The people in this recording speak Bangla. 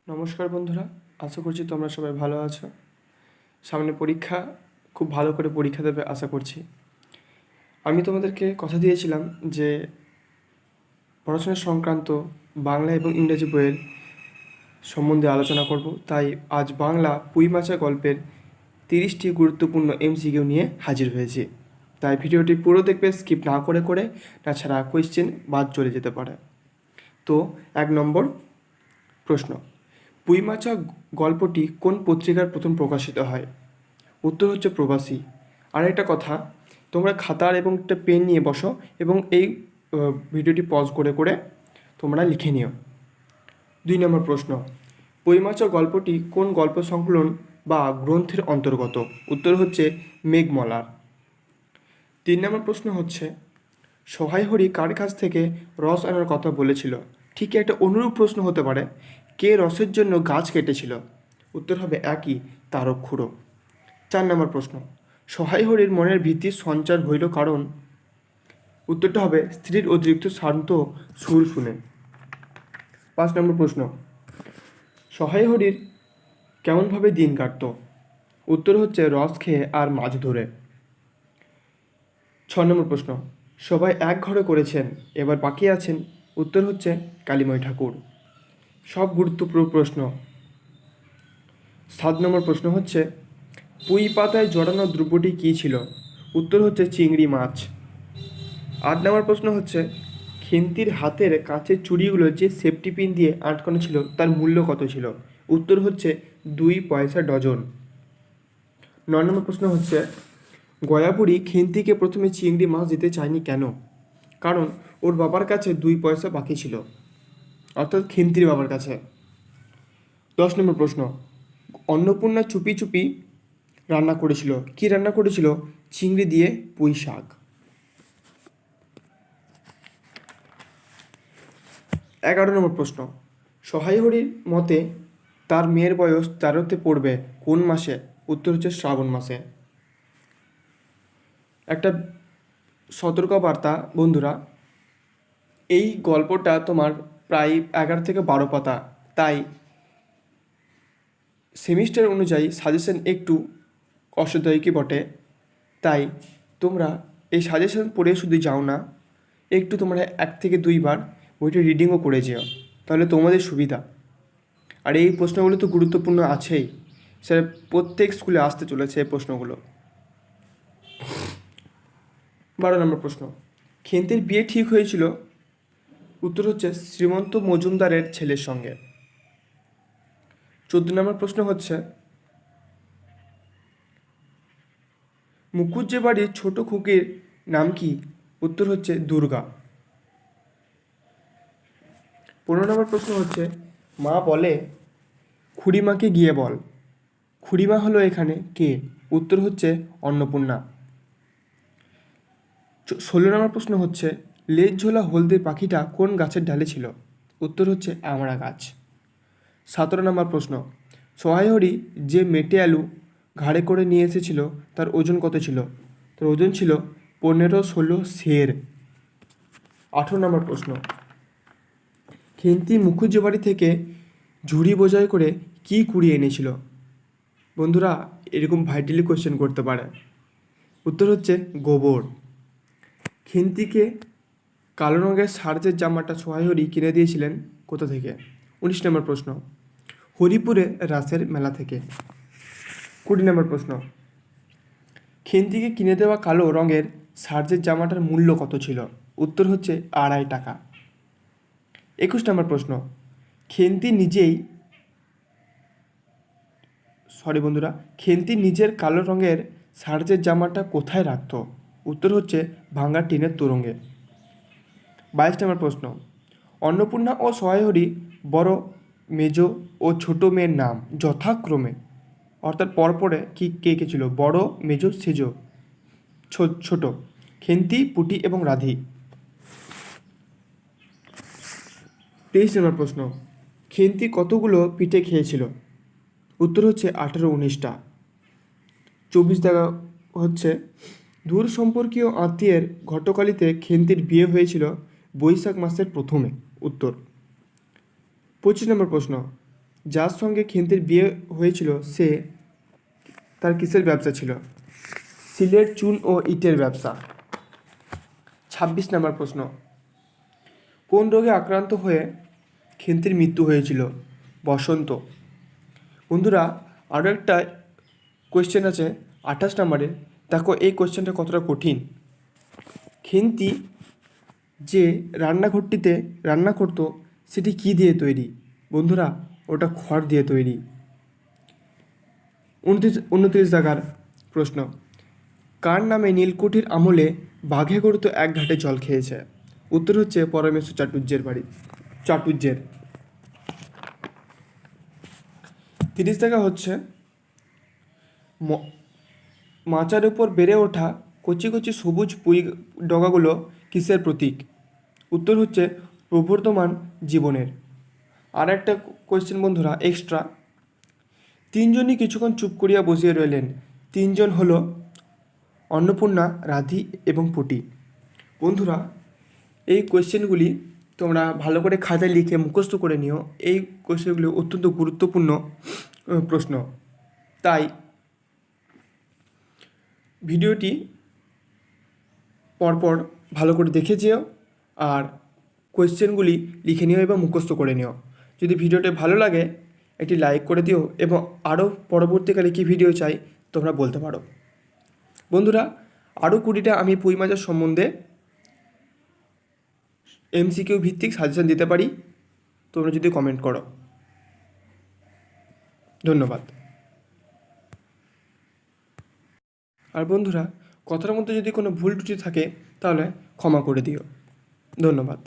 নমস্কার বন্ধুরা, আশা করছি তোমরা সবাই ভালো আছো। সামনে পরীক্ষা, খুব ভালো করে পরীক্ষা দেবে আশা করছি। আমি তোমাদেরকে কথা দিয়েছিলাম যে পড়াশোনা সংক্রান্ত বাংলা এবং ইংরেজি বইয়ের সম্বন্ধে আলোচনা করব। তাই আজ বাংলা পুঁই মাচা গল্পের 30টি গুরুত্বপূর্ণ এমসিকিউ নিয়ে হাজির হয়েছি। তাই ভিডিওটি পুরো দেখবে, স্কিপ না করে করে, তাছাড়া কোয়েশ্চেন বাদ চলে যেতে পারে। তো 1 নম্বর প্রশ্ন, পুঁই মাচা গল্পটি কোন পত্রিকার প্রথম প্রকাশিত হয়? উত্তর হচ্ছে প্রবাসী। আর একটা কথা, তোমরা খাতার এবং একটা পেন নিয়ে বসো এবং এই ভিডিওটি পজ করে করে তোমরা লিখে নিও। 2 নম্বর প্রশ্ন, পুঁই মাচা গল্পটি কোন গল্প সংকলন বা গ্রন্থের অন্তর্গত? উত্তর হচ্ছে মেঘমলার। 3 নম্বর প্রশ্ন হচ্ছে, সহায় হরি কার কাছ থেকে রস আনার কথা বলেছিল? ঠিক একটা অনুরূপ প্রশ্ন হতে পারে, কে রসের জন্য গাছ কেটেছিল? উত্তর হবে একই, তারক খুড়ো। 4 নম্বর প্রশ্ন, সহায় হরির মনের ভীতির সঞ্চার হইল কারণ? উত্তরটা হবে স্ত্রীর অতিরিক্ত শান্ত সুর শুনে। 5 নম্বর প্রশ্ন, সহায় হরির কেমনভাবে দিন কাটত? উত্তর হচ্ছে রস খেয়ে আর মাছ ধরে। 6 নম্বর প্রশ্ন, সবাই এক ঘরে করেছেন, এবার বাকি আছেন? উত্তর হচ্ছে কালীময় ঠাকুর। সব গুরুত্বপূর্ণ প্রশ্ন। 7 নম্বর প্রশ্ন হচ্ছে, পুঁই পাতায় জড়ানো দ্রব্যটি কী ছিল? উত্তর হচ্ছে চিংড়ি মাছ। 8 নম্বর প্রশ্ন হচ্ছে, খেন্তির হাতের কাঁচের চুড়িগুলো যে সেফটি পিন দিয়ে আটকানো ছিল তার মূল্য কত ছিল? উত্তর হচ্ছে 2 পয়সা ডজন। 9 নম্বর প্রশ্ন হচ্ছে, গয়াপুরী খেন্তিকে প্রথমে চিংড়ি মাছ দিতে চায়নি কেন? কারণ ওর বাবার কাছে 2 পয়সা বাকি ছিল, অর্থাৎ খেন্তির বাবার কাছে। 10 নম্বর প্রশ্ন, অন্নপূর্ণা চুপি চুপি রান্না করেছিল, কি রান্না করেছিল? চিংড়ি দিয়ে পুঁই শাক। 11 নম্বর প্রশ্ন, সহায় হরির মতে তার মেয়ের বয়স 13তে পড়বে কোন মাসে? উত্তর হচ্ছে শ্রাবণ মাসে। একটা সতর্কবার্তা বন্ধুরা, এই গল্পটা তোমার প্রায় 11 থেকে 12 পাতা, তাই সেমিস্টার অনুযায়ী সাজেশন একটু কষ্টদায়কই বটে। তাই তোমরা এই সাজেশন পড়ে শুধু যাও না, একটু তোমরা 1 থেকে 2 বার বইটা রিডিংও করে যেও, তাহলে তোমাদের সুবিধা। আর এই প্রশ্নগুলো তো গুরুত্বপূর্ণ আছেই, স্যার প্রত্যেক স্কুলে আসতে চলেছে এই প্রশ্নগুলো। 12 নম্বর প্রশ্ন, খেন্তির বিয়ে ঠিক হয়েছিল? উত্তর হচ্ছে শ্রীমন্ত মজুমদারের ছেলের সঙ্গে। 14 নম্বর প্রশ্ন হচ্ছে, মুকুজ্জে বাড়ির ছোট খুকির নাম কি? উত্তর হচ্ছে দুর্গা। 15 নম্বর প্রশ্ন হচ্ছে, মা বলে খুড়িমাকে গিয়ে বল, খুড়িমা হলো এখানে কে? উত্তর হচ্ছে অন্নপূর্ণা। 16 নম্বর প্রশ্ন হচ্ছে, লেজ ঝোলা হলদে পাখিটা কোন গাছের ডালে ছিল? উত্তর হচ্ছে আমড়া গাছ। 17 নম্বর প্রশ্ন, সহায় হরি যে মেটে আলু ঘাড়ে করে নিয়ে এসেছিল তার ওজন কত ছিল? তার ওজন ছিল 15-16 সের। 18 নম্বর প্রশ্ন, খেন্তি মুখুজ্জে বাড়ি থেকে ঝুড়ি বোঝাই করে কি কুড়িয়ে এনেছিল? বন্ধুরা এরকম ভাইটালি কোশ্চেন করতে পারে। উত্তর হচ্ছে গোবর। খেন্তিকে কালো রঙের সার্চের জামাটা সহায় হরি কিনে দিয়েছিলেন কোথা থেকে? 19 নম্বর প্রশ্ন, হরিপুরে রাসের মেলা থেকে। 20 নম্বর প্রশ্ন, খেন্তিকে কিনে দেওয়া কালো রঙের সার্চের জামাটার মূল্য কত ছিল? উত্তর হচ্ছে 2.5 টাকা। 21 নম্বর প্রশ্ন, খেন্তি নিজের কালো রঙের সার্চের জামাটা কোথায় রাখত? উত্তর হচ্ছে ভাঙা টিনের তোরঙ্গে। 22 নম্বর প্রশ্ন, অন্নপূর্ণা ও সহায় হরি বড়, মেজ ও ছোট মেয়ের নাম যথাক্রমে, অর্থাৎ পরপরে কে কে ছিল? বড়, মেজ, সেজ, ছোট, খেন্তি, পুটি এবং রাধি। 23 নম্বর প্রশ্ন, খেন্তি কতগুলো পিঠে খেয়েছিল? উত্তর হচ্ছে 18-19টা। 24 দেখা হচ্ছে, দূর সম্পর্কীয় আত্মীয়ের ঘটকালিতে খেন্তির বিয়ে হয়েছিল বৈশাখ মাসের প্রথমে। উত্তর। 25 নম্বর প্রশ্ন, যার সঙ্গে খেন্তির বিয়ে হয়েছিল সে তার কিসের ব্যবসা ছিল? সিলেট চুন ও ইটের ব্যবসা। 26 নম্বর প্রশ্ন, কোন রোগে আক্রান্ত হয়ে খেন্তির মৃত্যু হয়েছিল? বসন্ত। বন্ধুরা, আরও একটা কোয়েশ্চেন আছে 28 নম্বরে। দেখো এই কোয়েশ্চেনটা কতটা কঠিন। খেন্তি যে রান্নাঘরটিতে রান্না করতো সেটি কী দিয়ে তৈরি? বন্ধুরা, ওটা খড় দিয়ে তৈরি। 29 জায়গার প্রশ্ন, কার নামে নীলকুঠির আমলে বাঘে গড়িত এক ঘাটে জল খেয়েছে? উত্তর হচ্ছে পরমেশ্বর চাটুর্যের। 30 টাকা হচ্ছে মাচার উপর বেড়ে ওঠা কচি কচি সবুজ পুঁই ডগাগুলো কিসের প্রতীক? উত্তর হচ্ছে প্রবর্তমান জীবনের। আর একটা কোয়েশ্চেন বন্ধুরা এক্সট্রা, তিনজনই কিছুক্ষণ চুপ করিয়া বসিয়া রইলেন। তিনজন হলো অন্নপূর্ণা, রাধি এবং পুটি। বন্ধুরা, এই কোয়েশ্চেনগুলি তোমরা ভালো করে খাতায় লিখে মুখস্থ করে নিও। এই কোয়েশ্চেনগুলি অত্যন্ত গুরুত্বপূর্ণ প্রশ্ন, তাই ভিডিওটি পরপর ভালো করে দেখে যেও আর কোয়েশ্চেনগুলি লিখে নিও এবং মুখস্থ করে নিও। যদি ভিডিওটি ভালো লাগে একটি লাইক করে দিও এবং আরও পরবর্তীকালে কী ভিডিও চাই তোমরা বলতে পারো। বন্ধুরা, আরও 20টা আমি পুঁই মাছের সম্বন্ধে MCQ ভিত্তিক সাজেশন দিতে পারি, তোমরা যদি কমেন্ট করো। ধন্যবাদ। আর বন্ধুরা, কথার মধ্যে যদি কোনো ভুল ত্রুটি থাকে তাহলে ক্ষমা করে দিও। ধন্যবাদ।